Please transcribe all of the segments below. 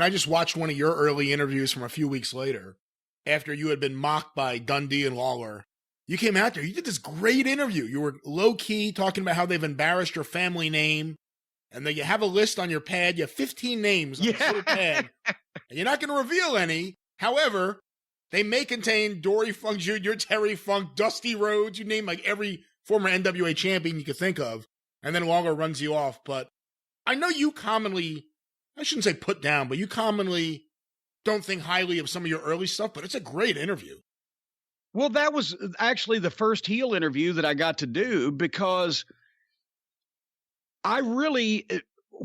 I just watched one of your early interviews from a few weeks later after you had been mocked by Dundee and Lawler. You came out there. You did this great interview. You were low-key talking about how they've embarrassed your family name. And then you have a list on your pad. You have 15 names on this little pad. And you're not going to reveal any. However, they may contain Dory Funk Jr., Terry Funk, Dusty Rhodes. You name like every former NWA champion you could think of. And then Lawler runs you off. But I know you commonly, I shouldn't say put down, but you commonly don't think highly of some of your early stuff. But it's a great interview. Well, that was actually the first heel interview that I got to do because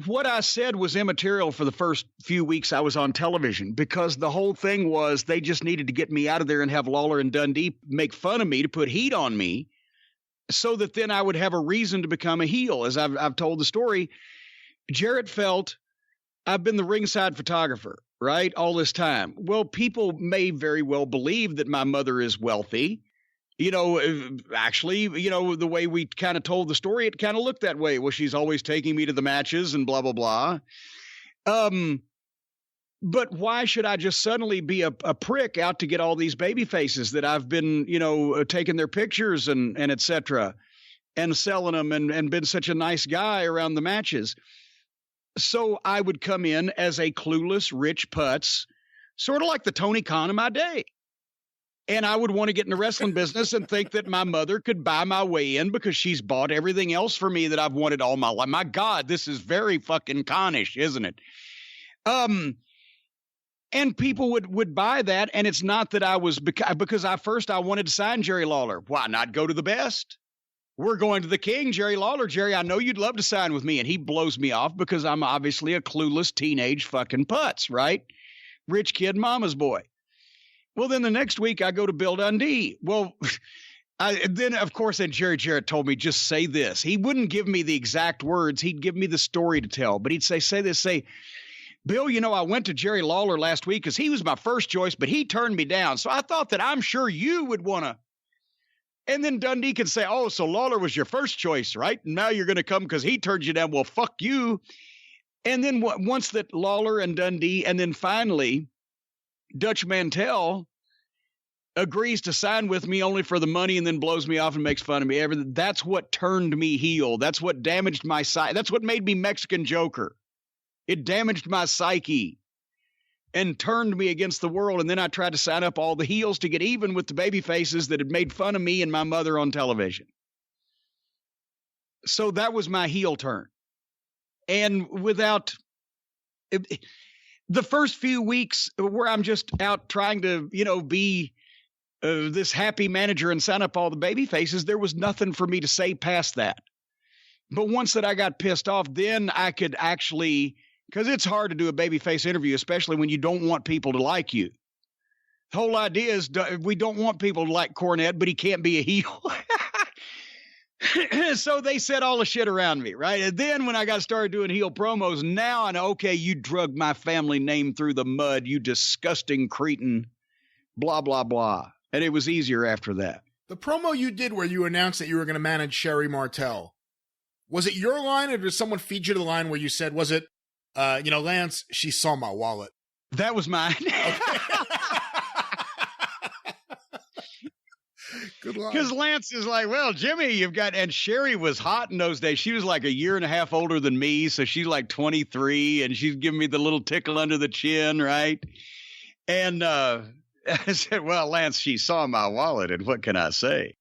what I said was immaterial for the first few weeks I was on television because the whole thing was they just needed to get me out of there and have Lawler and Dundee make fun of me to put heat on me so that then I would have a reason to become a heel. As I've told the story, Jarrett felt I've been the ringside photographer, right, all this time. Well, people may very well believe that my mother is wealthy. Actually, the way we kind of told the story, it kind of looked that way. Well, she's always taking me to the matches and blah, blah, blah. But why should I just suddenly be a prick out to get all these baby faces that I've been, taking their pictures and et cetera and selling them and been such a nice guy around the matches? So I would come in as a clueless, rich putz, sort of like the Tony Khan of my day. And I would want to get in the wrestling business and think that my mother could buy my way in because she's bought everything else for me that I've wanted all my life. My God, this is very fucking connish, isn't it? And people would buy that. And it's not that I was because I wanted to sign Jerry Lawler. Why not go to the best? We're going to the king, Jerry Lawler. Jerry, I know you'd love to sign with me. And he blows me off because I'm obviously a clueless teenage fucking putz, right? Rich kid, mama's boy. Well, then the next week I go to Bill Dundee. Well, then, of course, then Jerry Jarrett told me, just say this. He wouldn't give me the exact words. He'd give me the story to tell. But he'd say this, Bill, I went to Jerry Lawler last week because he was my first choice, but he turned me down. So I thought that I'm sure you would want to. And then Dundee could say, oh, so Lawler was your first choice, right? And now you're going to come because he turned you down. Well, fuck you. And then once that Lawler and Dundee, and then finally Dutch Mantell agrees to sign with me only for the money and then blows me off and makes fun of me. That's what turned me heel. That's what damaged my psyche. That's what made me Mexican Joker. It damaged my psyche and turned me against the world. And then I tried to sign up all the heels to get even with the baby faces that had made fun of me and my mother on television. So that was my heel turn. And the first few weeks where I'm just out trying to, be this happy manager and sign up all the baby faces, there was nothing for me to say past that. But once that I got pissed off, then I could actually, because it's hard to do a babyface interview, especially when you don't want people to like you. The whole idea is we don't want people to like Cornette, but he can't be a heel. So they said all the shit around me, right? And then when I got started doing heel promos, now I know, okay, you drug my family name through the mud, you disgusting cretin, blah, blah, blah. And it was easier after that. The promo you did where you announced that you were going to manage Sherry Martel, was it your line or did someone feed you to the line where you said, was it, Lance, she saw my wallet? That was mine. Okay. Good luck. Because Lance is like, well, Jimmy, and Sherry was hot in those days. She was like a year and a half older than me. So she's like 23 and she's giving me the little tickle under the chin. Right. And, I said, well, Lance, she saw my wallet and what can I say?